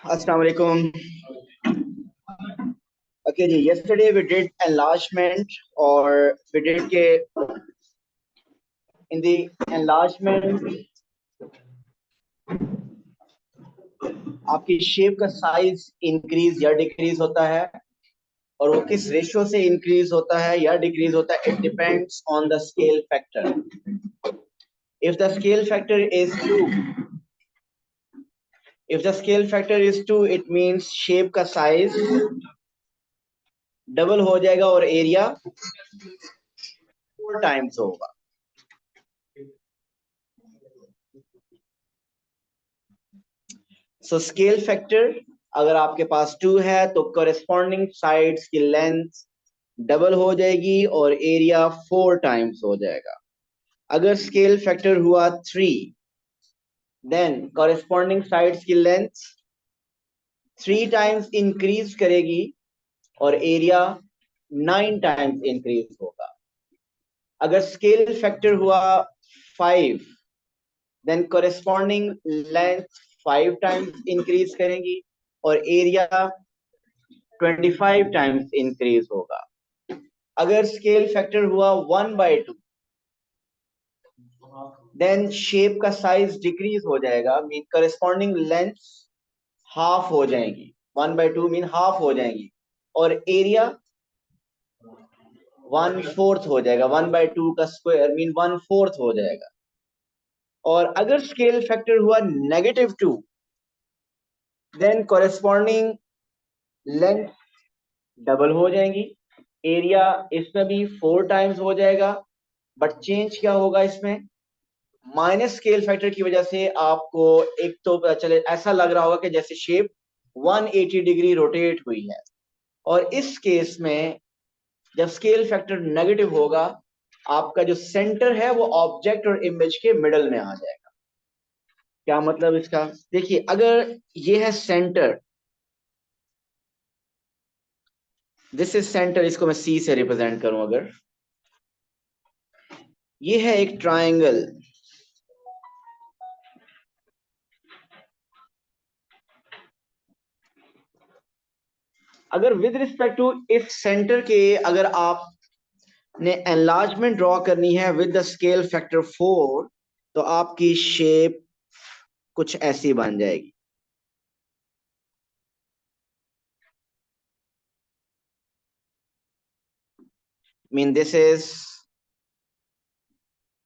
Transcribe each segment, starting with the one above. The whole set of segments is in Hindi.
Assalamu alaikum. Okay, ji. Yesterday we did enlargement, or we did in the enlargement आपकी शेप का साइज इंक्रीज या डिक्रीज होता है, और वो किस रेशियो से इंक्रीज होता है या डिक्रीज होता है, it depends on the scale factor. If the scale factor is 2, if the scale factor is 2, it means shape का साइज डबल हो जाएगा और एरिया 4 टाइम्स होगा. सो स्केल फैक्टर अगर आपके पास 2 है तो कॉरेस्पॉन्डिंग साइड्स की लेंथ डबल हो जाएगी और एरिया 4 टाइम्स हो जाएगा. अगर स्केल फैक्टर हुआ 3, देन कॉरेस्पॉन्डिंग साइड्स की लेंथ 3 टाइम्स इंक्रीज करेगी और एरिया 9 टाइम्स इंक्रीज होगा. अगर स्केल फैक्टर हुआ 5, then corresponding length 5 times increase करेंगी और एरिया 25 टाइम्स इंक्रीज होगा. अगर स्केल फैक्टर हुआ 1/2, देन शेप का साइज डिक्रीज हो जाएगा, मीन करेस्पॉन्डिंग लेंथ हाफ हो जाएगी. 1/2 मीन हाफ हो जाएगी और एरिया 1/4 हो जाएगा. 1/2 का स्क्वायर मीन 1/4 हो जाएगा. और अगर स्केल फैक्टर हुआ -2, देन कॉरेस्पॉन्डिंग लेंथ डबल हो जाएंगी, एरिया इसमें भी 4 टाइम्स हो जाएगा. बट चेंज क्या होगा इसमें, माइनस स्केल फैक्टर की वजह से आपको एक तो पता चले ऐसा लग रहा होगा कि जैसे शेप 180 डिग्री रोटेट हुई है. और इस केस में जब स्केल फैक्टर नेगेटिव होगा, आपका जो सेंटर है वो ऑब्जेक्ट और इमेज के मिडल में आ जाएगा. क्या मतलब इसका, देखिए अगर ये है सेंटर, दिस इज सेंटर, इसको मैं सी से रिप्रेजेंट करूं. अगर ये है एक ट्राइंगल, अगर विद रिस्पेक्ट टू इस सेंटर के अगर आपने एनलार्जमेंट ड्रॉ करनी है विद द स्केल फैक्टर 4, तो आपकी शेप कुछ ऐसी बन जाएगी. Mean this is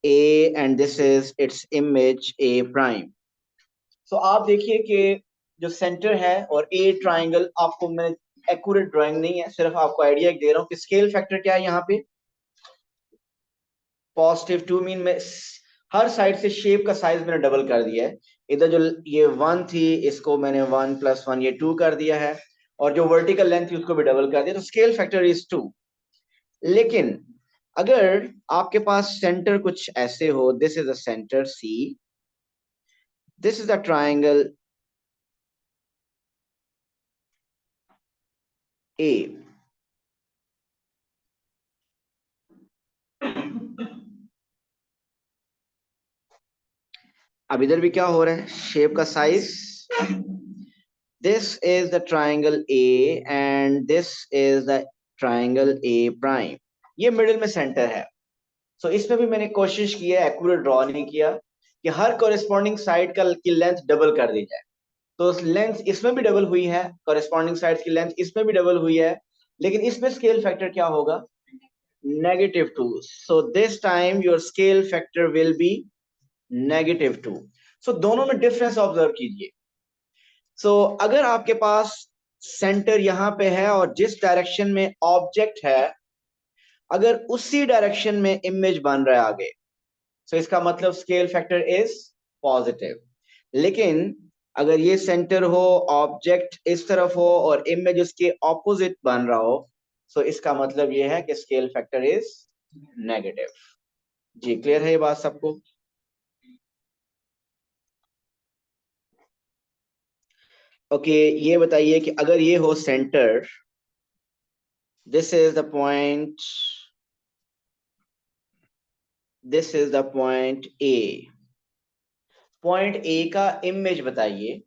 A and this is its image A prime. So आप देखिए कि जो सेंटर है और A ट्राइंगल, आपको मैं एक्यूरेट ड्राइंग नहीं है, सिर्फ आपको आइडिया दे रहा हूं कि स्केल फैक्टर क्या है. यहाँ पे +2 मीन में हर साइड से शेप का साइज मैंने डबल कर दिया है. इधर जो ये 1 थी इसको मैंने 1 + 1 ये 2 कर दिया है, और जो वर्टिकल लेंथ थी उसको भी डबल कर दिया. तो स्केल फैक्टर इज 2. लेकिन अगर आपके पास सेंटर कुछ ऐसे हो, this is a centre C, this is the triangle A. अब इधर भी क्या हो रहा है, शेप का size, this is the triangle A and this is the triangle A prime. ये मिडिल में सेंटर है. सो इसमें भी मैंने कोशिश की है, एक्यूरेट ड्रॉ नहीं किया, कि हर कॉरेस्पॉन्डिंग साइड का की लेंथ डबल कर दी जाए. तो लेंथ इसमें भी डबल हुई है, कॉरेस्पॉन्डिंग साइड की लेंथ इसमें भी डबल हुई है, लेकिन इसमें स्केल फैक्टर क्या होगा, -2. So this time your scale factor will be -2. So दोनों में डिफरेंस ऑब्जर्व कीजिए. So अगर आपके पास सेंटर यहां पे है और जिस डायरेक्शन में ऑब्जेक्ट है, अगर उसी डायरेक्शन में इमेज बन रहा है आगे, so इसका मतलब स्केल फैक्टर इज पॉजिटिव. लेकिन अगर ये सेंटर हो, ऑब्जेक्ट इस तरफ हो और इमेज उसके ऑपोजिट बन रहा हो, so इसका मतलब ये है कि स्केल फैक्टर इज नेगेटिव. जी क्लियर है ये बात सबको? ओके, ये बताइए कि अगर ये हो centre, this is the point, this is the point A, point A का इमेज बताइए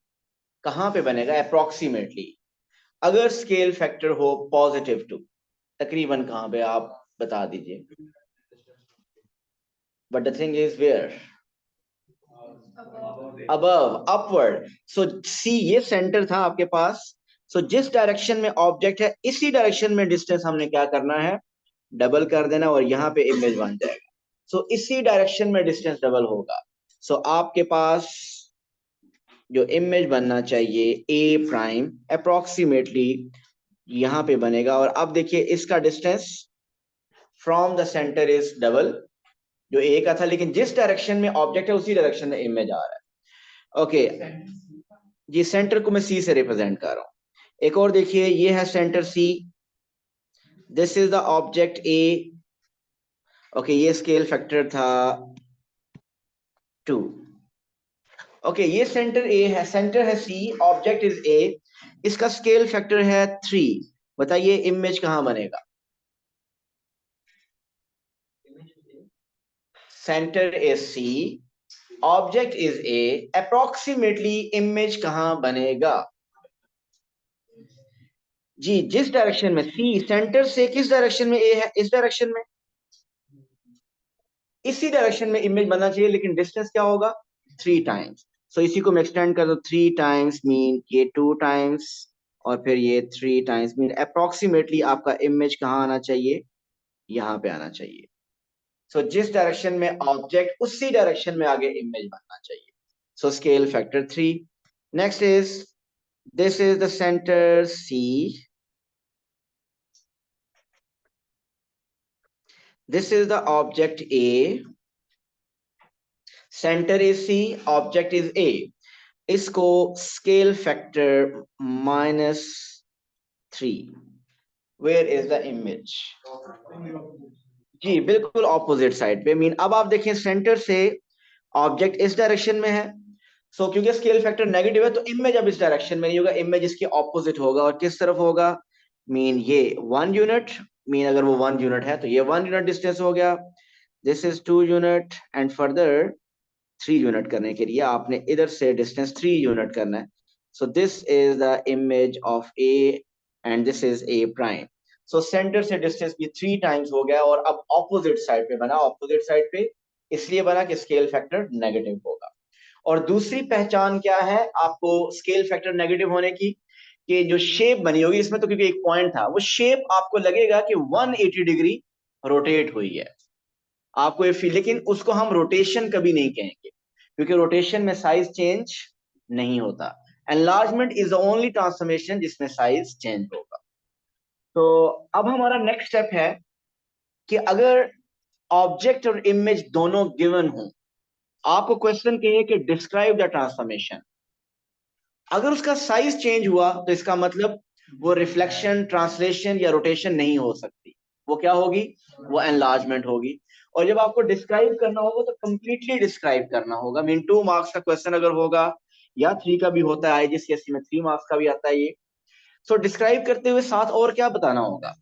कहां पे बनेगा अप्रोक्सीमेटली, अगर स्केल फैक्टर हो +2, तकरीबन कहां पे आप बता दीजिए। But the thing is where, above, upward. So C ये सेंटर था आपके पास। सो जिस डायरेक्शन में ऑब्जेक्ट है इसी डायरेक्शन में डिस्टेंस हमने क्या करना है, डबल कर देना, और यहाँ पे इमेज बन जाएगा। सो इसी डायरेक्शन में डिस्टेंस डबल होगा। सो आपके पास जो इमेज बनना चाहिए ए प्राइम अप्रोक्सीमेटली यहाँ पे बनेगा। और अब देखिए इसका distance from the centre is double, जो ए का था, लेकिन जिस डायरेक्शन में ऑब्जेक्ट है उसी डायरेक्शन में इमेज आ रहा है। ओके जी, सेंटर को मैं सी से रिप्रेजेंट कर रहा हूं। एक और देखिए, ये है centre C, this is the object A. Okay, ये स्केल फैक्टर था 2। ओके, ये सेंटर ए है, सेंटर है सी, ऑब्जेक्ट इज ए, इसका स्केल फैक्टर है 3। बताइए इमेज कहां बनेगा? Centre is C, object is A, approximately image कहां बनेगा? जी, जिस डायरेक्शन में सी, सेंटर से किस डायरेक्शन में ए है, इस डायरेक्शन में, इसी डायरेक्शन में इमेज बनना चाहिए, लेकिन डिस्टेंस क्या होगा? 3 टाइम्स। सो इसी को मैं एक्सटेंड कर दो, 3 टाइम्स मीन ये 2 टाइम्स, और फिर ये 3 टाइम्स मीन अप्रोक्सीमेटली आपका इमेज कहाँ आना चाहिए? यहाँ पे आना चाहिए। सो जिस डायरेक्शन में ऑब्जेक्ट उसी डायरेक्शन में आगे इमेज बनना चाहिए। So scale factor 3। Next is, this is the centre C, this is the object A, center is C, object is A, इसको scale factor -3, where is the image? जी बिल्कुल ऑपोजिट साइड पे। मीन अब आप देखें सेंटर से ऑब्जेक्ट इस डायरेक्शन में है, सो क्योंकि स्केल फैक्टर नेगेटिव है तो इमेज अब इस डायरेक्शन में नहीं होगा, इमेज इसके ऑपोजिट होगा। और किस तरफ होगा? मीन ये 1 यूनिट, मीन अगर वो 1 यूनिट है तो ये 1 यूनिट डिस्टेंस हो गया, this is 2 unit, and further 3 unit करने के लिए आपने इधर से डिस्टेंस 3 यूनिट करना है। सो this is the image of A and this is a prime. So centre से डिस्टेंस भी 3 टाइम्स हो गया, और अब ऑपोजिट साइड पे बना। ऑपोजिट साइड पे इसलिए बना कि स्केल फैक्टर नेगेटिव होगा। और दूसरी पहचान क्या है आपको स्केल फैक्टर नेगेटिव होने की? कि जो शेप बनी होगी इसमें, तो क्योंकि एक पॉइंट था, वो शेप आपको लगेगा कि 180 डिग्री रोटेट हुई है, आपको ये फील, लेकिन उसको हम रोटेशन कभी नहीं कहेंगे, क्योंकि रोटेशन में साइज चेंज नहीं होता। Enlargement is the only transformation जिसमें साइज चेंज होगा। तो अब हमारा नेक्स्ट स्टेप है कि अगर ऑब्जेक्ट और इमेज दोनों गिवन हो, आपको क्वेश्चन कहिए कि डिस्क्राइब द ट्रांसफॉर्मेशन। अगर उसका साइज चेंज हुआ तो इसका मतलब वो रिफ्लेक्शन, ट्रांसलेशन या रोटेशन नहीं हो सकती, वो क्या होगी? वो एनलार्जमेंट होगी। और जब आपको डिस्क्राइब करना होगा तो कंप्लीटली डिस्क्राइब करना होगा। मीन 2 मार्क्स का क्वेश्चन अगर होगा, या 3 का भी होता है, आईजीसीएसई में 3 मार्क्स का भी आता है ये। सो डिस्क्राइब करते हुए साथ और क्या बताना होगा?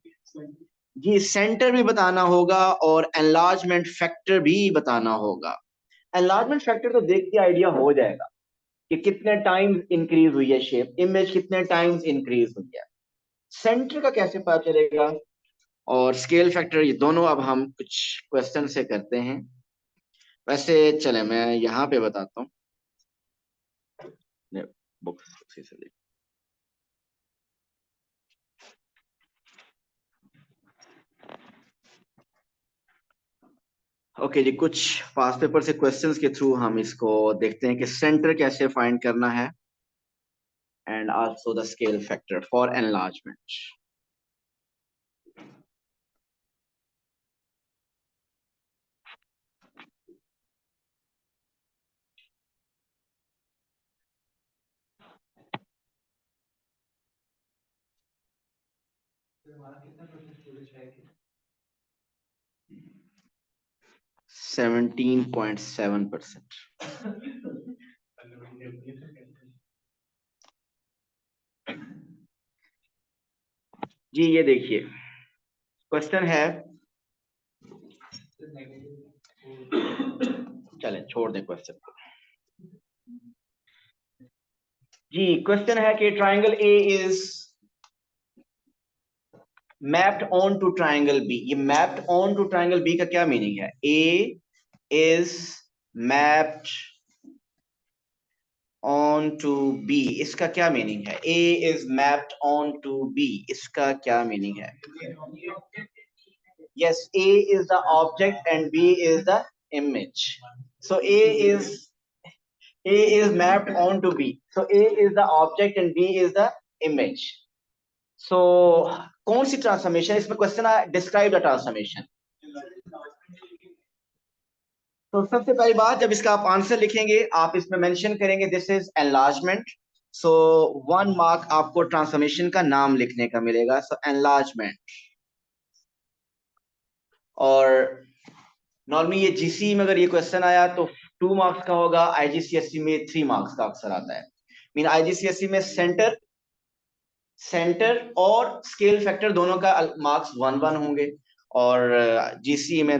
जी, सेंटर भी बताना होगा और एनलार्जमेंट फैक्टर भी बताना होगा। एनलार्जमेंट फैक्टर तो देख के आइडिया हो जाएगा कि कितने टाइम्स इंक्रीज हुई है शेप, इमेज कितने टाइम्स इंक्रीज हुई है। सेंटर का कैसे पता चलेगा? और स्केल फैक्टर, ये दोनों अब हम कुछ क्वेश्चन से करते हैं। वैसे चले मैं यहाँ पे बताता हूँ, बुक्स उसी से देख। ओके जी, कुछ पास पेपर से क्वेश्चंस के थ्रू हम इसको देखते हैं कि सेंटर कैसे फाइंड करना है, and also the scale factor for enlargement. हमारा 17.7%। जी ये देखिए, क्वेश्चन है, चलें छोड़ दें क्वेश्चन को। जी क्वेश्चन है कि triangle A is mapped on to triangle B. ये mapped on to triangle B का क्या मीनिंग है? A is mapped on to B, इसका क्या मीनिंग है? A is mapped on to B, इसका क्या मीनिंग है? Yes, A is the object and B is the image. So A is mapped onto B. So A is the object and B is the image. So कौन सी ट्रांसफॉर्मेशन इसमें क्वेश्चन है? Describe the transformation. तो सबसे पहली बात, जब इसका आप आंसर लिखेंगे आप इसमें मेंशन करेंगे this is enlargement. So 1 mark आपको ट्रांसफॉर्मेशन का नाम लिखने का मिलेगा। सो एनलार्जमेंट। और नॉर्मली ये जीसी में अगर ये क्वेश्चन आया तो 2 मार्क्स का होगा, आईजीसीएसई में 3 मार्क्स का अक्सर आता है। मीन आईजीसीएसई में सेंटर सेंटर और स्केल फैक्टर दोनों का मार्क्स 1-1 होंगे, और जीसी में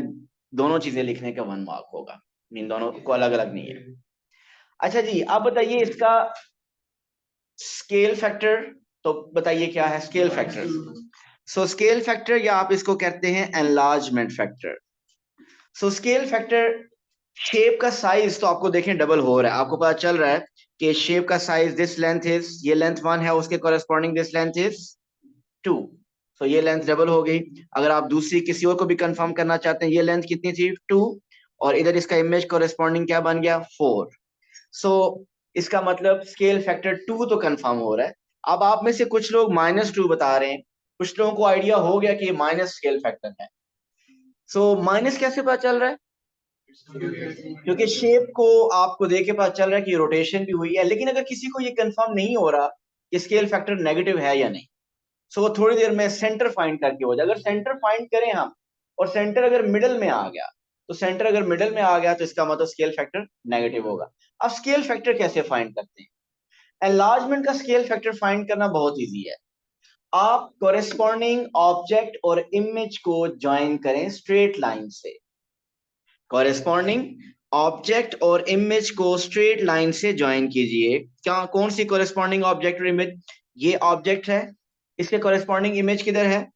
दोनों चीजें लिखने का 1 मार्क होगा। मीन दोनों को अलग अलग नहीं है। अच्छा जी, आप बताइए इसका स्केल फैक्टर। तो बताइए क्या है स्केल फैक्टर? सो स्केल फैक्टर या आप इसको कहते हैं एनलार्जमेंट फैक्टर। सो स्केल फैक्टर शेप का साइज तो आपको देखें डबल हो रहा है, आपको पता चल रहा है कि शेप का साइज दिस लेंथ इज, ये लेंथ 1 है, उसके कॉरेस्पॉन्डिंग दिस लेंथ इज 2। सो ये लेंथ डबल हो गई। अगर आप दूसरी किसी और को भी कंफर्म करना चाहते हैं, ये लेंथ कितनी थी 2, और इधर इसका इमेज कॉरेस्पॉन्डिंग क्या बन गया 4। सो इसका मतलब स्केल फैक्टर 2 तो कंफर्म हो रहा है। अब आप में से कुछ लोग -2 बता रहे हैं, कुछ लोगों को आइडिया हो गया कि ये माइनस स्केल फैक्टर है। सो माइनस कैसे पता चल रहा है? क्योंकि शेप को आपको देख के पता चल रहा है कि रोटेशन भी हुई है। लेकिन अगर किसी को ये कंफर्म नहीं हो रहा कि स्केल फैक्टर नेगेटिव है या नहीं, सो वो थोड़ी देर में सेंटर फाइंड करके हो जाए। अगर सेंटर फाइंड करें हम और सेंटर अगर मिडल में आ गया, तो सेंटर अगर मिडल में आ गया तो इसका मतलब स्केल फैक्टर नेगेटिव होगा। अब स्केल फैक्टर कैसे फाइंड करते हैं? एनलार्जमेंट का स्केल फैक्टर फाइंड करना बहुत इजी है। आप कॉरेस्पॉन्डिंग ऑब्जेक्ट और इमेज को ज्वाइन करें स्ट्रेट लाइन से। कॉरेस्पॉन्डिंग ऑब्जेक्ट और इमेज को स्ट्रेट लाइन से ज्वाइन कीजिए। क्या कौन सी कॉरेस्पॉन्डिंग ऑब्जेक्ट और इमेज? ये ऑब्जेक्ट है, इसके कॉरेस्पॉन्डिंग इमेज किधर है?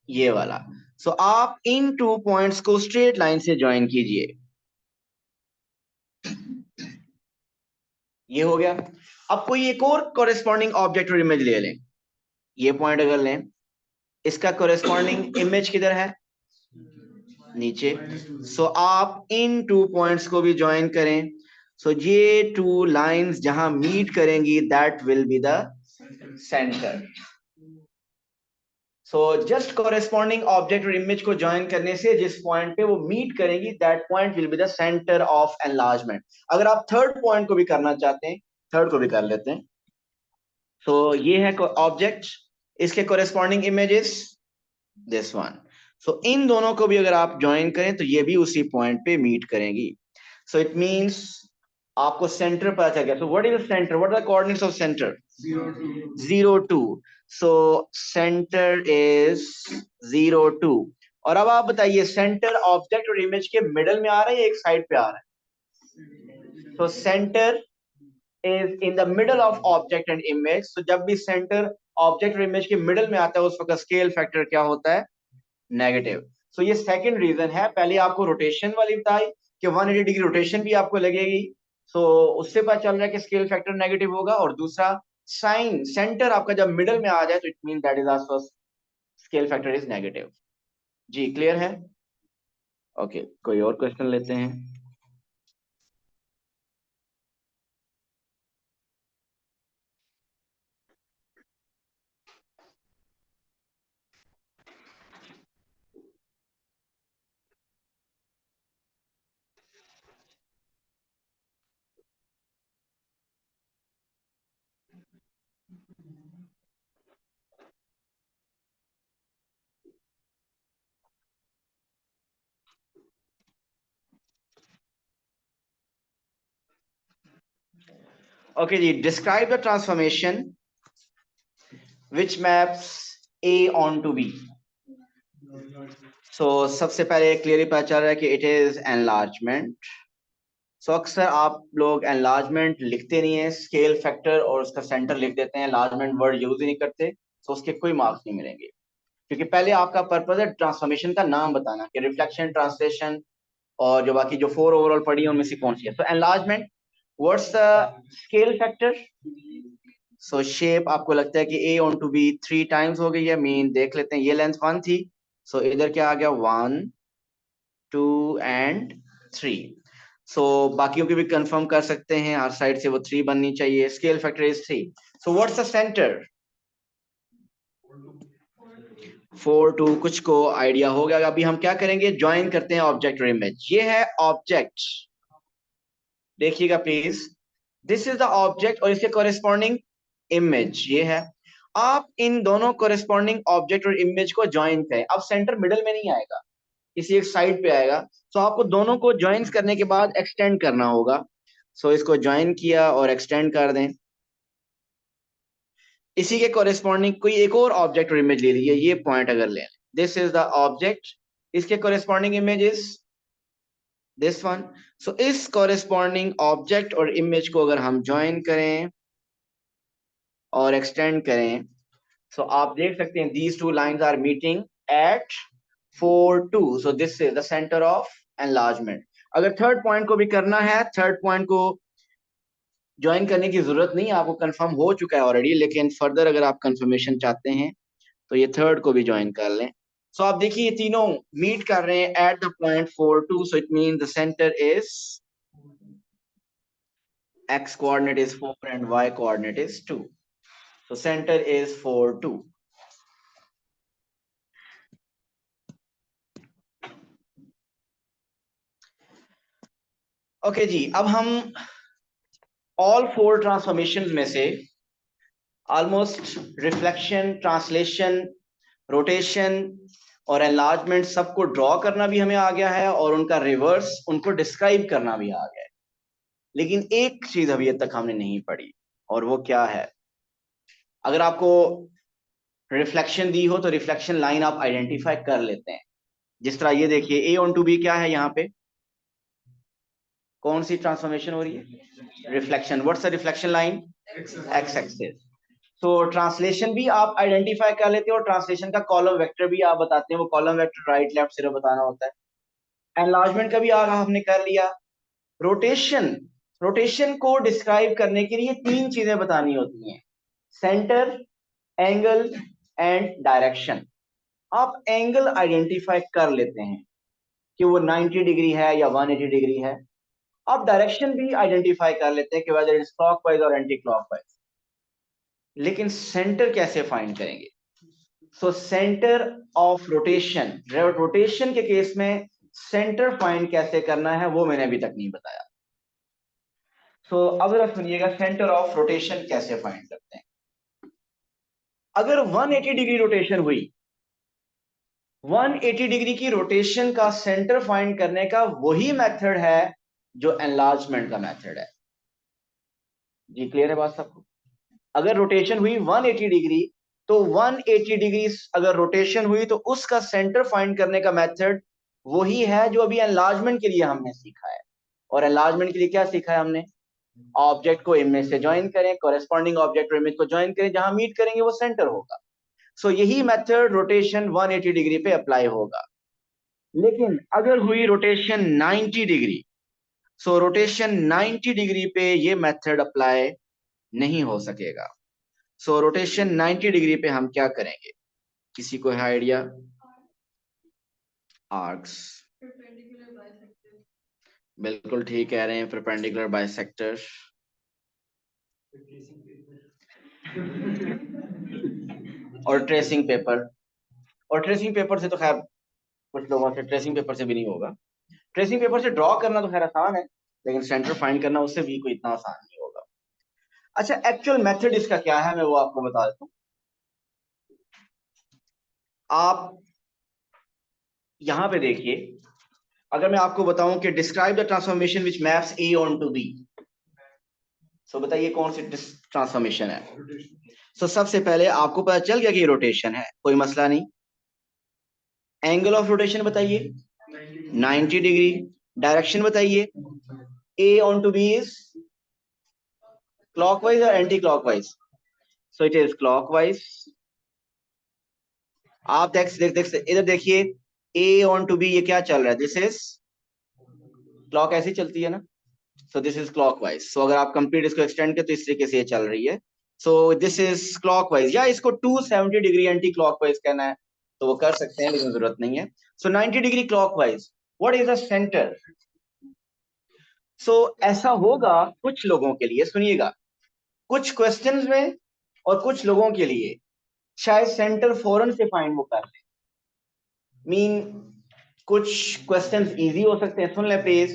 ये वाला। सो आप इन 2 पॉइंट्स को स्ट्रेट लाइन से ज्वाइन कीजिए। ये हो गया। अब कोई एक और कॉरेस्पॉन्डिंग ऑब्जेक्ट और इमेज ले लें। ये पॉइंट अगर लें, इसका कॉरेस्पॉन्डिंग इमेज किधर है? नीचे। सो आप इन 2 पॉइंट्स को भी ज्वाइन करें। सो ये 2 लाइंस जहां मीट करेंगी that will be the centre. So just corresponding object और इमेज को ज्वाइन करने से जिस पॉइंट पे वो मीट करेंगी that point will be the centre of enlargement. अगर आप थर्ड पॉइंट को भी करना चाहते हैं, थर्ड को भी कर लेते हैं। सो ये है ऑब्जेक्ट, इसके कॉरेस्पॉन्डिंग इमेजेस दिस वन। सो इन दोनों को भी अगर आप ज्वाइन करें तो ये भी उसी पॉइंट पे मीट करेंगी। सो इट मींस आपको सेंटर पता चल गया। So what is the centre? What are the coordinates of centre? 0 2। So centre is 0 2। और अब आप बताइए सेंटर ऑब्जेक्ट और इमेज के मिडल में आ रहा है या एक साइड पे आ रहा है? तो centre is in the middle of object and image. So जब भी सेंटर ऑब्जेक्ट और इमेज के मिडल में आता है उस वक्त स्केल फैक्टर क्या होता है? नेगेटिव। सो ये सेकंड रीजन है। पहले आपको रोटेशन वाली बताई कि 180 डिग्री रोटेशन भी आपको लगेगी, सो उससे पता चल रहा है कि स्केल फैक्टर नेगेटिव होगा। और दूसरा साइन सेंटर आपका जब मिडल में आ जाए तो it mean that is also scale factor is negative. जी क्लियर है? ओके कोई और क्वेश्चन लेते हैं। ओके जी, describe the transformation which maps A on to B. So सबसे पहले क्लियरली पता चल रहा है कि इट इज एनलार्जमेंट। सो अक्सर आप लोग एनलार्जमेंट लिखते नहीं है, स्केल फैक्टर और उसका सेंटर लिख देते हैं, एनलार्जमेंट वर्ड यूज ही नहीं करते, तो उसके कोई मार्क्स नहीं मिलेंगे। क्योंकि पहले आपका पर्पज है ट्रांसफॉर्मेशन का नाम बताना कि रिफ्लेक्शन, ट्रांसलेशन और जो बाकी जो 4 ओवरऑल पढ़ी है उनमें से कौन सी है। तो enlargement, what's the scale factor? So shape आपको लगता है कि ए ऑन टू बी 3 टाइम्स हो गई है, मीन देख लेते हैं, ये लेंथ 1 थी, सो इधर क्या आ गया 1 2 एंड 3। सो बाकियों की भी कंफर्म कर सकते हैं, हर साइड से वो 3 बननी चाहिए, scale factor is 3। So what's the centre? 4 2, कुछ को आइडिया हो गया। अभी हम क्या करेंगे, ज्वाइन करते हैं ऑब्जेक्ट और इमेज। ये है ऑब्जेक्ट, देखिएगा please, this is the object और इसके कॉरेस्पॉन्डिंग इमेज ये है। आप इन दोनों कॉरेस्पॉन्डिंग ऑब्जेक्ट और इमेज को ज्वाइन करें। अब सेंटर मिडल में नहीं आएगा, किसी एक साइड पे आएगा, तो आपको दोनों को ज्वाइन करने के बाद एक्सटेंड करना होगा। सो इसको ज्वाइन किया और एक्सटेंड कर दें। इसी के कॉरेस्पॉन्डिंग कोई एक और ऑब्जेक्ट और इमेज ले लीजिए, ये पॉइंट अगर ले लें, दिस इज द ऑब्जेक्ट, इसके corresponding image is this one. So इस कॉरेस्पॉन्डिंग ऑब्जेक्ट और इमेज को अगर हम ज्वाइन करें और एक्सटेंड करें, सो आप देख सकते हैं these two lines are meeting at 4 2, so this is the center of enlargement। अगर थर्ड पॉइंट को भी करना है, थर्ड पॉइंट को ज्वाइन करने की जरूरत नहीं, आपको कंफर्म हो चुका है ऑलरेडी, लेकिन फर्दर अगर आप कंफर्मेशन चाहते हैं तो ये थर्ड को भी ज्वाइन कर लें। सो आप देखिए ये तीनों मीट कर रहे हैं at the point 4 2, so it means the center is x coordinate is 4 and y coordinate is 2, so center is 4 2। Okay जी, अब हम ऑल 4 ट्रांसफॉर्मेशन में से ऑलमोस्ट रिफ्लेक्शन, ट्रांसलेशन, रोटेशन और एनलार्जमेंट सबको ड्रॉ करना भी हमें आ गया है और उनका रिवर्स, उनको डिस्क्राइब करना भी आ गया है। लेकिन एक चीज अभी तक हमने नहीं पढ़ी, और वो क्या है, अगर आपको रिफ्लेक्शन दी हो तो रिफ्लेक्शन लाइन आप आइडेंटिफाई कर लेते हैं। जिस तरह ये देखिए ए ऑन टू बी क्या है, यहाँ पे कौन सी ट्रांसफॉर्मेशन हो रही है, reflection. What's the reflection line? X axis. तो ट्रांसलेशन भी आप आइडेंटिफाई कर लेते हो और ट्रांसलेशन का कॉलम वेक्टर भी आप बताते हैं, वो कॉलम वेक्टर राइट लेफ्ट सिर्फ बताना होता है। एनलार्जमेंट का भी आगे हमने कर लिया। रोटेशन, रोटेशन को डिस्क्राइब करने के लिए 3 चीजें बतानी होती हैं, सेंटर, एंगल एंड डायरेक्शन। आप एंगल आइडेंटिफाई कर लेते हैं कि वो 90 डिग्री है या 180 डिग्री है। आप डायरेक्शन भी आइडेंटिफाई कर लेते हैं कि वेदर इट्स क्लॉकवाइज और एंटी क्लॉकवाइज। लेकिन सेंटर कैसे फाइंड करेंगे? So centre of rotation, rotation के केस में सेंटर फाइंड कैसे करना है वो मैंने अभी तक नहीं बताया। सो अब जरा सुनिएगा, सेंटर ऑफ रोटेशन कैसे फाइंड करते हैं। अगर 180 डिग्री रोटेशन हुई, 180 डिग्री की रोटेशन का सेंटर फाइंड करने का वही मेथड है जो एनलार्जमेंट का मेथड है। जी क्लियर है बात सबको? अगर रोटेशन हुई 180 डिग्री, तो 180 डिग्री अगर रोटेशन हुई तो उसका सेंटर फाइंड करने का मेथड वही है जो अभी एनलार्जमेंट के लिए हमने सीखा है। और एनलार्जमेंट के लिए क्या सीखा है हमने? ऑब्जेक्ट को इमेज से ज्वाइन करें, कॉरेस्पॉन्डिंग ऑब्जेक्ट और इमेज को ज्वाइन करें, जहां मीट करेंगे वो सेंटर होगा। सो यही मेथड रोटेशन 180 डिग्री पे अप्लाई होगा। लेकिन अगर हुई रोटेशन 90 डिग्री, सो रोटेशन 90 डिग्री पे ये मेथड अप्लाई नहीं हो सकेगा। सो रोटेशन 90 डिग्री पे हम क्या करेंगे, किसी को है आइडिया? आर्क्स, बिल्कुल ठीक कह रहे हैं, परपेंडिकुलर बाइसेक्टर। और ट्रेसिंग पेपर, और ट्रेसिंग पेपर से तो खैर कुछ लोगों से ट्रेसिंग पेपर से भी नहीं होगा। ट्रेसिंग पेपर से ड्रॉ करना तो खैर आसान है, लेकिन सेंटर फाइंड करना उससे भी कोई इतना आसान नहीं होगा। अच्छा, एक्चुअल मेथड इसका क्या है मैं वो आपको बता देता हूँ। आप यहां पे देखिए, अगर मैं आपको बताऊं कि describe the transformation which maps A on to B, so बताइए कौन सी ट्रांसफॉर्मेशन है? सो सबसे पहले आपको पता चल गया कि ये रोटेशन है, कोई मसला नहीं। एंगल ऑफ रोटेशन बताइए 90 डिग्री, डायरेक्शन बताइए A on to B is clockwise or anti-clockwise? So it is clockwise. आप देख इधर देखिए, A on to B ये क्या चल रहा है? दिस इज क्लॉक, ऐसी चलती है ना, सो दिस इज क्लॉकवाइज. सो अगर आप कंप्लीट इसको एक्सटेंड करें तो इस तरीके से ये चल रही है. सो दिस इज क्लॉकवाइज, या इसको 270 डिग्री एंटी क्लॉकवाइज कहना है तो वो कर सकते हैं, लेकिन जरूरत नहीं है. So 90 degree clockwise. What is the centre? So ऐसा होगा कुछ लोगों के लिए, सुनिएगा, कुछ क्वेश्चंस में और कुछ लोगों के लिए शायद सेंटर फौरन से फाइंड वो कर ले. मीन कुछ क्वेश्चंस इजी हो सकते हैं, सुन ले प्लीज.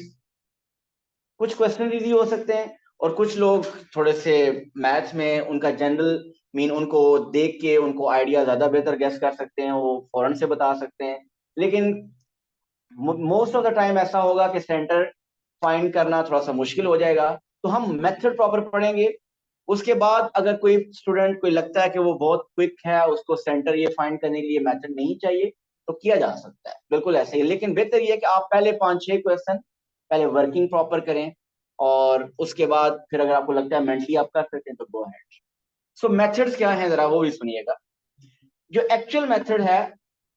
कुछ क्वेश्चन इजी हो सकते हैं और कुछ लोग थोड़े से मैथ्स में उनका जनरल मीन उनको देख के उनको आइडिया ज्यादा बेहतर गेस कर सकते हैं, वो फौरन से बता सकते हैं. लेकिन मोस्ट ऑफ द टाइम ऐसा होगा कि सेंटर फाइंड करना थोड़ा सा मुश्किल हो जाएगा. तो हम मेथड प्रॉपर पढ़ेंगे. उसके बाद अगर कोई स्टूडेंट कोई लगता है कि वो बहुत क्विक है, उसको सेंटर ये फाइंड करने के लिए मेथड नहीं चाहिए, तो किया जा सकता है, बिल्कुल ऐसे ही. लेकिन बेहतर ये है कि आप पहले 5-6 क्वेश्चन पहले वर्किंग प्रॉपर करें, और उसके बाद फिर अगर आपको लगता है मेंटली आप कर सकते हैं तो गो अहेड. सो मेथड्स क्या हैं जरा वो भी सुनिएगा. जो एक्चुअल मेथड है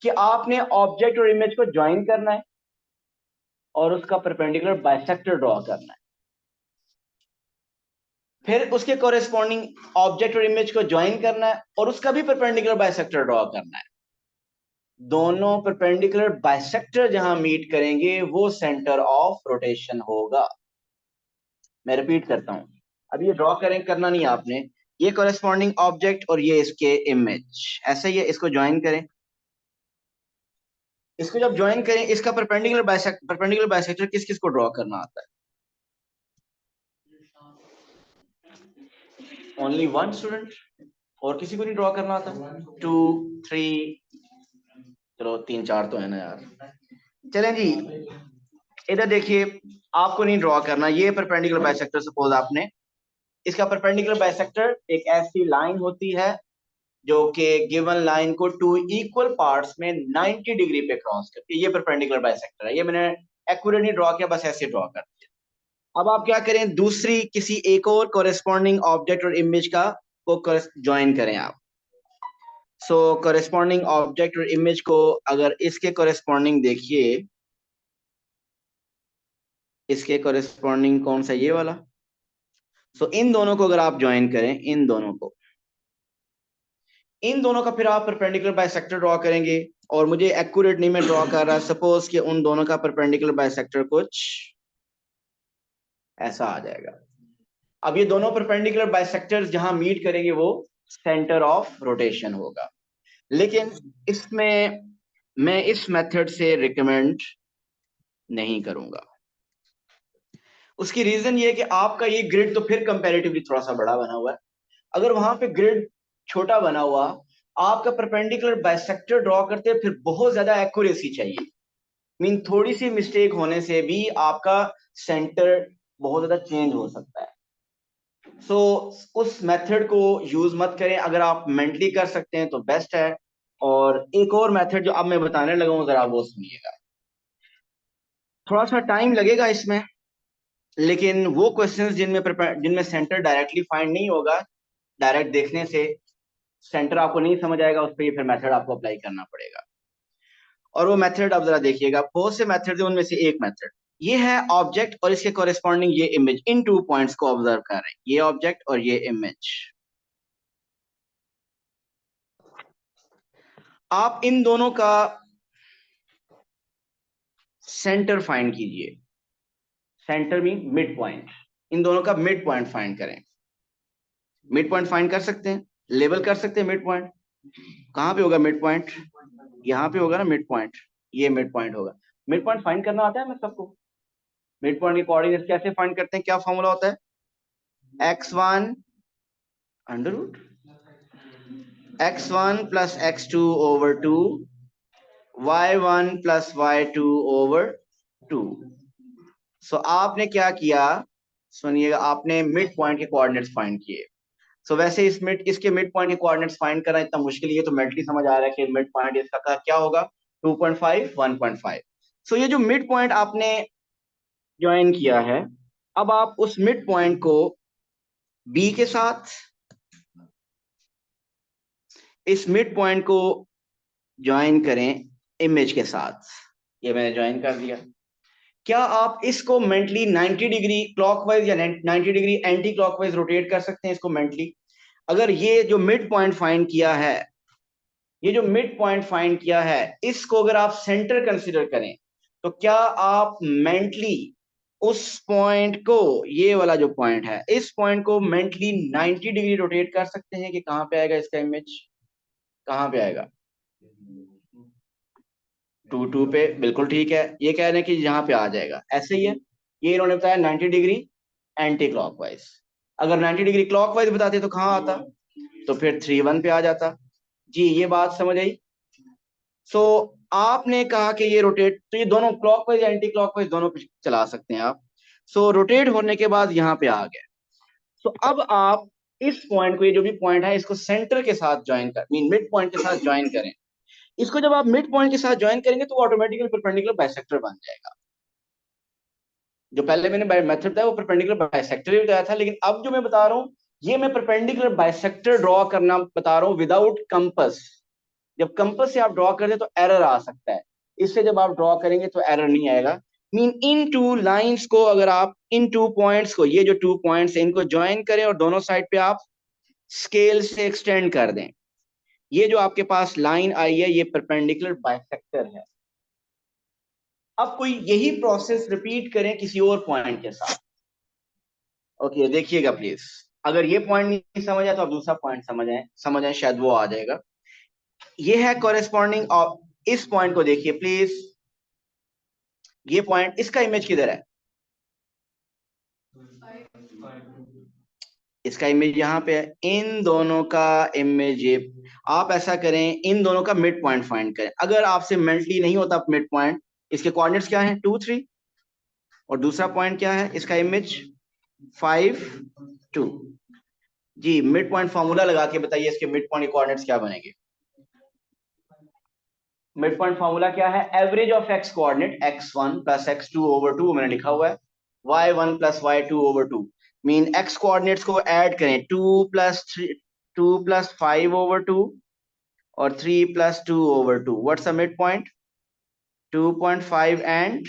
कि आपने ऑब्जेक्ट और इमेज को ज्वाइन करना है और उसका परपेंडिकुलर बाइसेक्टर ड्रॉ करना है. फिर उसके कोरेस्पॉन्डिंग ऑब्जेक्ट और इमेज को ज्वाइन करना है और उसका भी परपेंडिकुलर बाइसेक्टर ड्रॉ करना है. दोनों परपेंडिकुलर बाइसेक्टर जहां मीट करेंगे वो सेंटर ऑफ रोटेशन होगा. मैं रिपीट करता हूं, अब ये ड्रॉ करें, करना नहीं आपने. ये कोरेस्पॉन्डिंग ऑब्जेक्ट और ये इसके इमेज ऐसे ही है. इसको ज्वाइन करें. इसको जब ज्वाइन करें, इसका परपेंडिकुलर बाइसेक्टर किस किस को ड्रॉ करना आता है? Only one student? और किसी को नहीं ड्रॉ करना आता? 2, 3, चलो 3-4 तो है ना यार. चलें जी, इधर देखिए, आपको नहीं ड्रॉ करना. ये परपेंडिकुलर बाइसेक्टर, सपोज आपने इसका परपेंडिकुलर बाइसेक्टर एक ऐसी लाइन होती है जो कि गिवन लाइन को 2 इक्वल पार्ट्स में 90 डिग्री पे क्रॉस करती है. ये परपेंडिकुलर बाइसेक्टर है. ये मैंने एक्यूरेट नहीं ड्रॉ किया, बस ऐसे ड्रॉ कर दिया. अब आप क्या करें, दूसरी किसी एक और कोरेस्पॉन्डिंग ऑब्जेक्ट और इमेज का को ज्वाइन करें आप. सो कोरेस्पॉन्डिंग ऑब्जेक्ट और इमेज को अगर इसके कोरेस्पॉन्डिंग देखिए, इसके कोरेस्पॉन्डिंग कौन सा, ये वाला. सो इन दोनों को अगर आप ज्वाइन करें, इन दोनों का फिर आप परपेंडिकुलर बाइसेक्टर ड्रॉ करेंगे. और मुझे एक्यूरेट नहीं, मैं ड्रॉ कर रहा, सपोज कि उन दोनों का परपेंडिकुलर बाइसेक्टर कुछ ऐसा आ जाएगा. अब ये दोनों परपेंडिकुलर बाइसेक्टर्स जहां मीट करेंगे वो सेंटर ऑफ रोटेशन होगा. लेकिन इसमें मैं इस मेथड से रिकमेंड नहीं करूंगा. उसकी रीजन ये है कि आपका ये ग्रिड तो फिर कंपैरेटिवली थोड़ा सा बड़ा बना हुआ है. अगर वहां पे ग्रिड छोटा बना हुआ, आपका परपेंडिकुलर बाइसेक्टर ड्रॉ करते फिर बहुत ज्यादा एक्यूरेसी चाहिए. मीन थोड़ी सी मिस्टेक होने से भी आपका सेंटर बहुत ज्यादा चेंज हो सकता है. सो उस मेथड को यूज मत करें. अगर आप मेंटली कर सकते हैं तो बेस्ट है. और एक और मेथड जो अब मैं बताने लगा हूं, जरा वो सुनिएगा. थोड़ा सा टाइम लगेगा इसमें, लेकिन वो क्वेश्चंस जिनमें सेंटर डायरेक्टली फाइंड नहीं होगा, डायरेक्ट देखने से सेंटर आपको नहीं समझ आएगा, उस पर फिर मेथड आपको अप्लाई करना पड़ेगा. और वो मेथड आप जरा देखिएगा. बहुत से मेथड है, उनमें से एक मेथड ये है. ऑब्जेक्ट और इसके कोरेस्पॉन्डिंग ये इमेज, इन 2 पॉइंट्स को ऑब्जर्व कर रहे हैं, ये ऑब्जेक्ट और ये इमेज. आप इन दोनों का सेंटर फाइंड कीजिए. Centre mean mid point. इन दोनों का मिड पॉइंट फाइंड करें. मिड पॉइंट फाइंड कर सकते हैं, लेबल कर सकते हैं मिड पॉइंट. कहां पे होगा मिड पॉइंट? यहाँ पे होगा ना मिड पॉइंट. ये मिड पॉइंट होगा. मिड पॉइंट फाइंड करना आता है मैं सबको. मिड पॉइंट के कोऑर्डिनेट्स कैसे फाइंड करते हैं, क्या फॉर्मूला होता है? x1 under root x1 plus x2 over 2, y1 plus y2 over 2. So आपने क्या किया, सुनिएगा, आपने मिड पॉइंट के कोऑर्डिनेट्स फाइंड किए. सो वैसे इसके मिड पॉइंट के कोऑर्डिनेट्स फाइंड करना इतना मुश्किल, ये तो मेंटली समझ आ रहा है कि मिड पॉइंट इसका क्या होगा, 2.5, 1.5. सो ये जो मिड पॉइंट आपने ज्वाइन किया है, अब आप उस मिड पॉइंट को बी के साथ, इस मिड पॉइंट को ज्वाइन करें इमेज के साथ। ये मैंने ज्वाइन कर दिया। क्या आप इसको मेंटली 90 डिग्री क्लॉकवाइज या 90 डिग्री एंटी क्लॉकवाइज रोटेट कर सकते हैं इसको मेंटली? अगर ये जो मिड पॉइंट फाइंड किया है, ये जो मिड पॉइंट फाइंड किया है, इसको अगर आप सेंटर कंसीडर करें, तो क्या आप मेंटली उस पॉइंट को, ये वाला जो पॉइंट है, इस पॉइंट को मेंटली 90 डिग्री रोटेट कर सकते हैं कि कहां पे आएगा इसका इमेज? कहां पे आएगा? 2 2 पे, बिल्कुल ठीक है। ये कह रहे हैं कि यहाँ पे आ जाएगा, ऐसे ही है। ये इन्होंने बताया 90 डिग्री एंटी क्लॉकवाइज। अगर 90 डिग्री क्लॉकवाइज बताते तो कहाँ आता? तो फिर 3 1 पे आ जाता। जी, ये बात समझ आई? सो आपने कहा कि ये रोटेट, तो ये दोनों क्लॉकवाइज एंटी क्लॉकवाइज दोनों पे चला सकते हैं आप। सो रोटेट होने के बाद यहाँ पे आ गए। सो अब आप इस पॉइंट को, ये जो भी पॉइंट है, इसको सेंटर के साथ ज्वाइन कर, मीन मिड पॉइंट के साथ ज्वाइन करें। इसको जब आप मिड पॉइंट के साथ ज्वाइन करेंगे तो ऑटोमेटिकली परपेंडिकुलर बाइसेक्टर बन जाएगा। जो पहले मैंने मेथड बताया वो परपेंडिकुलर बाइसेक्टर ही बताया था, लेकिन अब जो मैं बता रहा हूं, ये मैं परपेंडिकुलर बाइसेक्टर ड्रॉ करना बता रहा हूं विदाउट कंपस। जब कंपस से आप ड्रॉ करते तो एरर आ सकता है, इससे जब आप ड्रॉ करेंगे तो एरर नहीं आएगा। मीन इन टू लाइंस को, अगर आप इन 2 पॉइंट्स को, ये जो 2 पॉइंट्स हैं, इनको ज्वाइन करें और दोनों साइड पे आप स्केल से एक्सटेंड कर दें, ये जो आपके पास लाइन आई है ये परपेंडिकुलर बाइसेक्टर है। अब कोई यही प्रोसेस रिपीट करें किसी और पॉइंट के साथ। ओके, देखिएगा प्लीज। अगर ये पॉइंट नहीं समझ आया तो आप दूसरा पॉइंट समझ आए, शायद वो आ जाएगा। ये है कॉरेस्पॉन्डिंग ऑफ, इस पॉइंट को देखिए प्लीज। ये पॉइंट, इसका इमेज किधर है? इसका इमेज यहाँ पे है। इन दोनों का इमेज ये, आप ऐसा करें, इन दोनों का मिड पॉइंट फाइंड करें। अगर आपसे मेंटली नहीं होता मिड पॉइंट, इसके कोऑर्डिनेट्स क्या हैं? 2 3, और दूसरा पॉइंट क्या है इसका इमेज? 5 2। जी, मिड पॉइंट फॉर्मूला लगा के बताइए इसके मिड पॉइंट कोऑर्डिनेट्स क्या बनेंगे? मिड पॉइंट फॉर्मूला क्या है? Average of x coordinate x1 plus x2 over 2, मैंने लिखा हुआ है y1 plus y2 over 2। Mean x coordinates को ऐड करें, 2 प्लस 5 ओवर 2 और 3 plus 2 over 2। What's the mid point? 2.5 and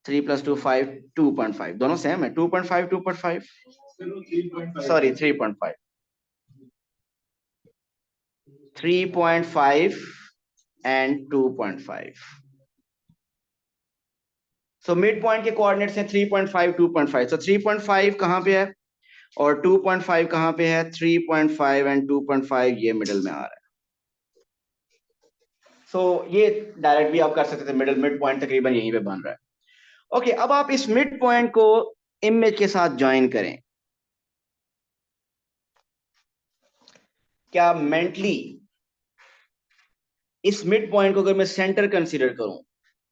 3 plus 2 5, 2.5, दोनों सेम है। 2.5 2.5, sorry 3.5, 3.5 and 2.5। So mid point के कोऑर्डिनेट्स हैं 3.5 2.5। सो 3.5 कहाँ पे है और 2.5 कहाँ पे है? 3.5 एंड 2.5 ये मिडिल में आ रहा है। सो ये डायरेक्ट भी आप कर सकते थे, मिडिल मिड पॉइंट तकरीबन यहीं पे बन रहा है। ओके, अब आप इस मिड पॉइंट को इमेज के साथ ज्वाइन करें। क्या मेंटली इस मिड पॉइंट को अगर मैं सेंटर कंसीडर करूं,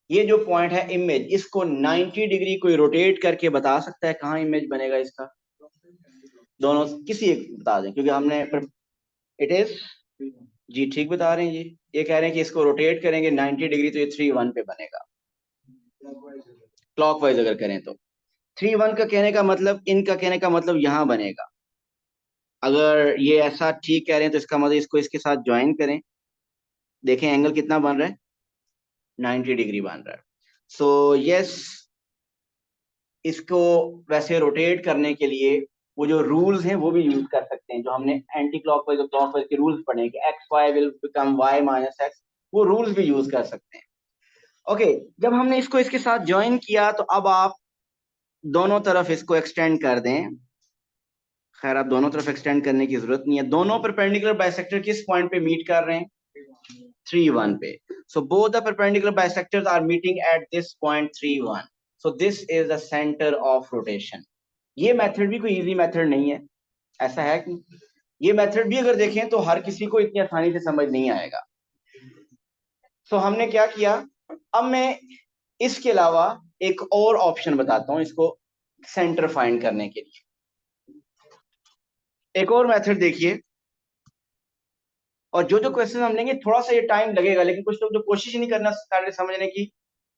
ये जो पॉइंट है इमेज, इसको 90 डिग्री कोई रोटेट करके बता सकता है कहां इमेज बनेगा इसका? दोनों किसी एक बता दें, क्योंकि हमने, इट इज, जी ठीक बता रहे हैं जी। ये कह रहे हैं कि इसको रोटेट करेंगे 90 डिग्री तो ये 3 1 पे बनेगा, क्लॉकवाइज अगर करें तो। 3 1 का कहने का मतलब, इनका कहने का मतलब यहां बनेगा। अगर ये ऐसा ठीक कह रहे हैं तो इसका मतलब इसको इसके साथ ज्वाइन करें, देखें एंगल कितना बन रहा है? 90 डिग्री बन रहा है। सो यस, इसको वैसे रोटेट करने के लिए वो जो रूल्स हैं वो भी यूज कर सकते हैं, जो हमने एंटी क्लॉकवाइज और क्लॉकवाइज के रूल्स पढ़े हैं कि X Y will become Y minus X, वो रूल्स भी यूज कर सकते हैं। ओके, जब हमने इसको इसके साथ ज्वाइन किया तो अब आप दोनों तरफ इसको एक्सटेंड कर दें। खैर, आप दोनों तरफ एक्सटेंड करने की जरूरत नहीं है। दोनों परपेंडिकुलर बाइसेक्टर किस पॉइंट पे मीट कर रहे हैं? 3 1 पे। So both the perpendicular bisectors are meeting at this point 3 1। So this is the centre of rotation. ये मेथड भी कोई इजी मेथड नहीं है, ऐसा है कि ये मेथड भी अगर देखें तो हर किसी को इतनी आसानी से समझ नहीं आएगा। सो हमने क्या किया, अब मैं इसके अलावा एक और ऑप्शन बताता हूं इसको सेंटर फाइंड करने के लिए। एक और मेथड देखिए, और जो जो क्वेश्चन हम लेंगे थोड़ा सा ये टाइम लगेगा, लेकिन कुछ लोग जो कोशिश नहीं करना कर रहे समझने की,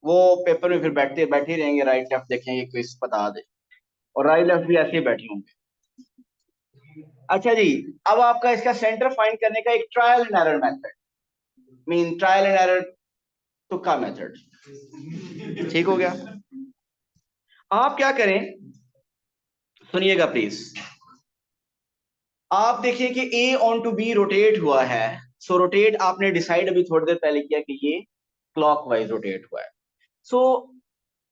वो पेपर में फिर बैठते बैठे ही रहेंगे, राइट लेफ्ट देखेंगे क्विज बता दे, और राइट लेफ्ट भी ऐसे ही बैठे होंगे। अच्छा जी, अब आपका इसका सेंटर फाइंड करने का एक trial and error method, mean trial and error तुक्का मेथड, ठीक हो गया। आप क्या करें, सुनिएगा प्लीज। आप देखिए कि ए ऑन टू बी रोटेट हुआ है, सो रोटेट आपने डिसाइड अभी थोड़ी देर पहले किया कि ये क्लॉकवाइज रोटेट हुआ है। सो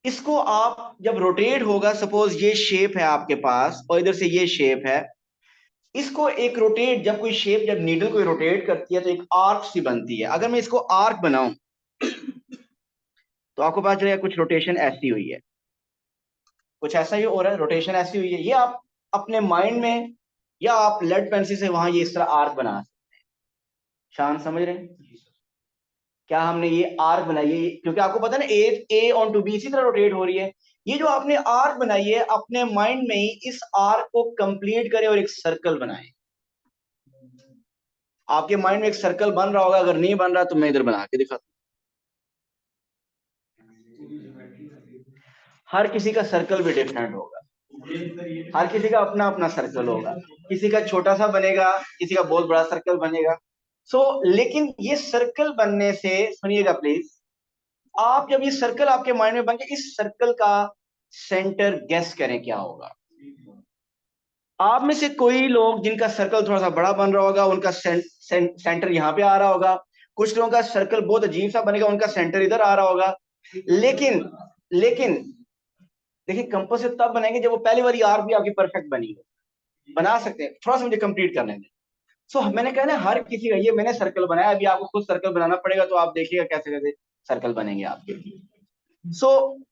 इसको आप जब रोटेट होगा, सपोज ये शेप है आपके पास और इधर से ये शेप है, इसको एक रोटेट, जब कोई शेप, जब नीडल कोई रोटेट करती है तो एक आर्क सी बनती है। अगर मैं इसको आर्क बनाऊं तो आपको पता चलेगा कुछ रोटेशन ऐसी हुई है, कुछ ऐसा ही हो रहा है, रोटेशन ऐसी हुई है। ये आप अपने माइंड में या आप लेड पेंसिल से वहां ये इस तरह आर्क बना सकते हैं। शान समझ रहे हैं क्या हमने ये आर्क बनाई है, क्योंकि आपको पता है ना ए ऑन टू बी इसी तरह रोटेट हो रही है। ये जो आपने आर्क बनाई है, अपने माइंड में ही इस आर्क को कंप्लीट करें और एक सर्कल बनाएं। आपके माइंड में एक सर्कल बन रहा होगा, अगर नहीं बन रहा तो मैं इधर बना के दिखाता हूं। हर किसी का सर्कल भी डिफरेंट होगा, हर किसी का अपना अपना सर्कल होगा, किसी का छोटा सा बनेगा, किसी का बहुत बड़ा सर्कल बनेगा। लेकिन ये सर्कल बनने से, सुनिएगा प्लीज, आप जब ये सर्कल आपके माइंड में बन गया, इस सर्कल का सेंटर गेस करें क्या होगा। आप में से कोई लोग जिनका सर्कल थोड़ा सा बड़ा बन रहा होगा, उनका सेंटर यहाँ पे आ रहा होगा। कुछ लोगों का सर्कल बहुत अजीब सा बनेगा, उनका सेंटर इधर आ रहा होगा। लेकिन लेकिन देखिए, कंपास से तब बनेंगे जब वो पहली वाली आर्क भी आपकी परफेक्ट बनी हो। बना सकते हैं, थोड़ा सा मुझे कंप्लीट करने दें। मैंने कहा ना, हर किसी का, ये मैंने सर्कल बनाया, अभी आपको खुद सर्कल बनाना पड़ेगा, तो आप देखिएगा कैसे कैसे सर्कल बनेंगे आपके।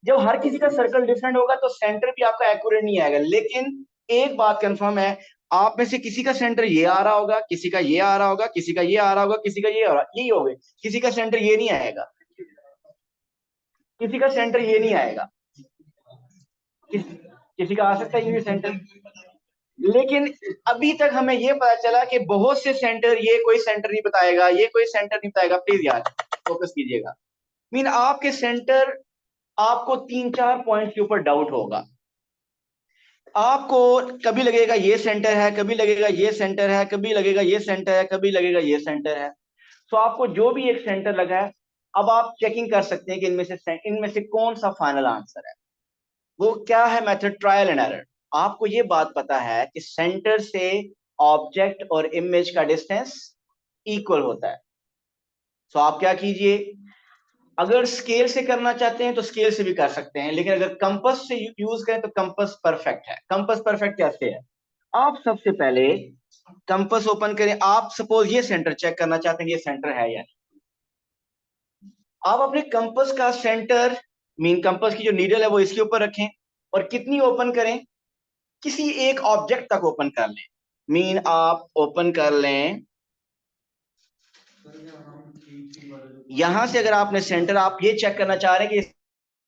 जब हर किसी का सर्कल डिफरेंट होगा तो सेंटर भी आपका एक्यूरेट नहीं आएगा। लेकिन एक बात कंफर्म है, आप में से किसी का सेंटर ये आ रहा होगा, किसी का ये आ रहा होगा, किसी का ये आ रहा होगा, किसी का ये आ रहा, यही होगा। किसी का सेंटर ये नहीं आएगा, किसी का सेंटर ये नहीं आएगा, किसी का आ सकता है ये सेंटर। लेकिन अभी तक हमें ये पता चला कि बहुत से सेंटर, ये कोई सेंटर नहीं बताएगा, ये कोई सेंटर नहीं बताएगा। प्लीज यार फोकस कीजिएगा। मीन आपके सेंटर, आपको 3-4 पॉइंट के ऊपर डाउट होगा। आपको कभी लगेगा ये सेंटर है, कभी लगेगा ये सेंटर है, कभी लगेगा ये सेंटर है, कभी लगेगा ये सेंटर है। आपको जो भी एक सेंटर लगा है, अब आप चेकिंग कर सकते हैं कि इनमें से कौन सा फाइनल आंसर है। वो क्या है मेथड, ट्रायल एंड एरर। आपको ये बात पता है कि सेंटर से ऑब्जेक्ट और इमेज का डिस्टेंस इक्वल होता है। आप क्या कीजिए, अगर स्केल से करना चाहते हैं तो स्केल से भी कर सकते हैं, लेकिन अगर कंपास से यूज करें तो कंपास परफेक्ट है। कंपास परफेक्ट कैसे है, आप सबसे पहले कंपास ओपन करें। आप सपोज ये सेंटर चेक करना चाहते हैं, ये सेंटर है या नहीं। आप अपने कंपास का सेंटर, मीन कंपास की जो नीडल है वो इसके ऊपर रखें, और कितनी ओपन करें, किसी एक ऑब्जेक्ट तक ओपन कर लें। मीन आप ओपन कर लें यहां से, अगर आपने सेंटर, आप ये चेक करना चाह रहे हैं कि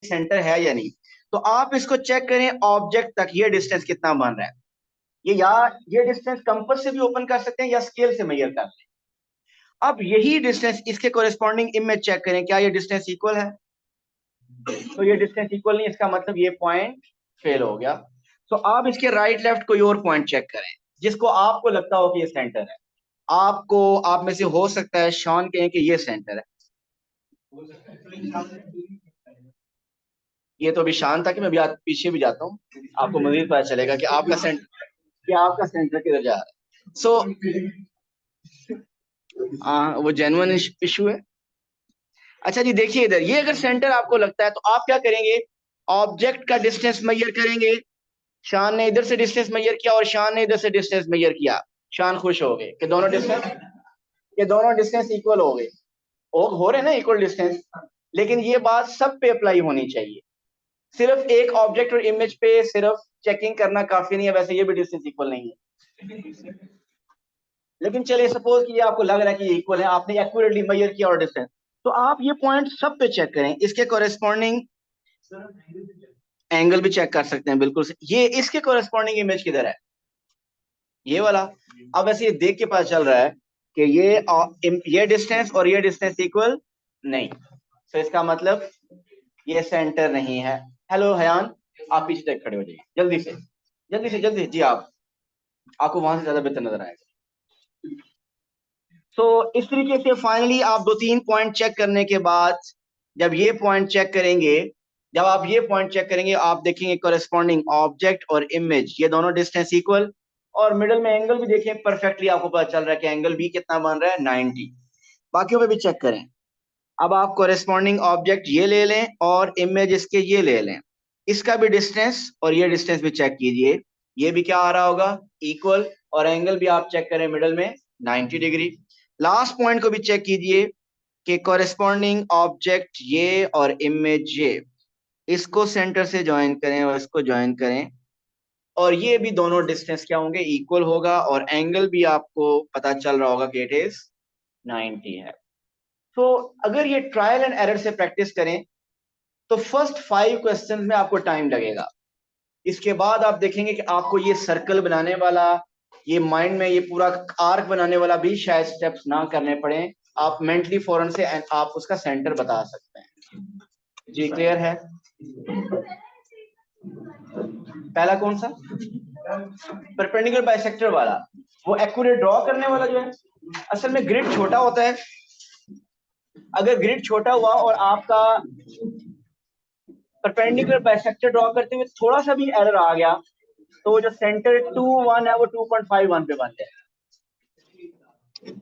सेंटर है या नहीं, तो आप इसको चेक करें ऑब्जेक्ट तक, ये डिस्टेंस कितना बन रहा है। ये डिस्टेंस कंपास से भी ओपन कर सकते हैं या स्केल से मेजर कर लें। अब यही डिस्टेंस इसके कोरिस्पॉन्डिंग इमेज चेक करें, क्या ये डिस्टेंस इक्वल है। तो ये डिस्टेंस इक्वल नहीं, इसका मतलब ये पॉइंट फेल हो गया। आप इसके राइट लेफ्ट कोई और पॉइंट चेक करें जिसको आपको लगता हो कि ये सेंटर है। आप में से हो सकता है शॉन कहें कि ये सेंटर है। ये तो अभी शांत था कि मैं अभी पीछे भी जाता हूँ, आपको मजीद पता चलेगा कि आपका सेंटर किधर जा रहा है। वो जेन्युइन इशू है। अच्छा जी, देखिए इधर, ये अगर सेंटर आपको लगता है तो आप क्या करेंगे, ऑब्जेक्ट का डिस्टेंस मेजर करेंगे। शान ने इधर से डिस्टेंस मेजर किया और शान ने इधर से डिस्टेंस मेजर किया। शान खुश हो गए कि दोनों डिस्टेंस इक्वल हो गए, हो रहे ना इक्वल डिस्टेंस। लेकिन ये बात सब पे अप्लाई होनी चाहिए, सिर्फ एक ऑब्जेक्ट और इमेज पे सिर्फ चेकिंग करना काफी नहीं है। वैसे ये भी डिस्टेंस इक्वल नहीं है, लेकिन चलिए सपोज कि ये आपको लग रहा है कि ये इक्वल है, आपने एक्यूरेटली मेजर किया और डिस्टेंस, तो आप ये पॉइंट सब पे चेक करें। इसके कोरेस्पॉन्डिंग एंगल भी चेक कर सकते हैं, बिल्कुल ये इसके कोरेस्पॉन्डिंग इमेज किधर है, ये वाला। अब ऐसे ये देख के पता चल रहा है कि ये डिस्टेंस और ये डिस्टेंस इक्वल नहीं। इसका मतलब ये सेंटर नहीं है। हेलो हयान, आप पीछे तक खड़े हो जाइए, जल्दी से जल्दी से जल्दी जी। आपको वहां से ज्यादा बेहतर नजर आएगा। तो इस तरीके से फाइनली आप दो तीन पॉइंट चेक करने के बाद, जब ये पॉइंट चेक करेंगे, जब आप ये पॉइंट चेक करेंगे, आप देखेंगे कॉरेस्पॉन्डिंग ऑब्जेक्ट और इमेज ये दोनों डिस्टेंस इक्वल, और मिडल में एंगल भी देखें परफेक्टली, आपको पता चल रहा है कि एंगल भी कितना बन रहा है, 90। बाकियों पे भी चेक करें। अब आप कॉरेस्पॉन्डिंग ऑब्जेक्ट ये ले लें और इमेज इसके ये ले लें, इसका भी डिस्टेंस और ये डिस्टेंस भी चेक कीजिए, ये भी क्या आ रहा होगा, इक्वल। और एंगल भी आप चेक करें मिडल में 90 डिग्री। लास्ट पॉइंट को भी चेक कीजिए कि कॉरेस्पॉन्डिंग ऑब्जेक्ट ये और इमेज ये, इसको सेंटर से ज्वाइन करें और इसको ज्वाइन करें, और ये भी दोनों डिस्टेंस क्या होंगे, इक्वल होगा, और एंगल भी आपको पता चल रहा होगा कि इट इज 90 है। तो अगर ये ट्रायल एंड एरर से प्रैक्टिस करें तो फर्स्ट 5 क्वेश्चन में आपको टाइम लगेगा। इसके बाद आप देखेंगे कि आपको ये सर्कल बनाने वाला, ये माइंड में ये पूरा आर्क बनाने वाला भी शायद स्टेप्स ना करने पड़े, आप मेंटली फौरन से आप उसका सेंटर बता सकते हैं। जी क्लियर है? पहला कौन सा? परपेंडिकुलर बाइसेक्टर वाला, वो एक्यूरेट ड्रॉ करने वाला जो है, असल में ग्रिड छोटा होता है। अगर ग्रिड छोटा हुआ और आपका परपेंडिकुलर बाइसेक्टर ड्रॉ करते हुए थोड़ा सा भी एरर आ गया, तो वो जो सेंटर 2 1 है वो 2.5 1 पे बन जाए।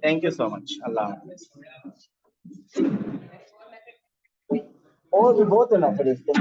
थैंक यू सो मच, अल्लाह हाफिज। और भी बहुत है मैथड इसके।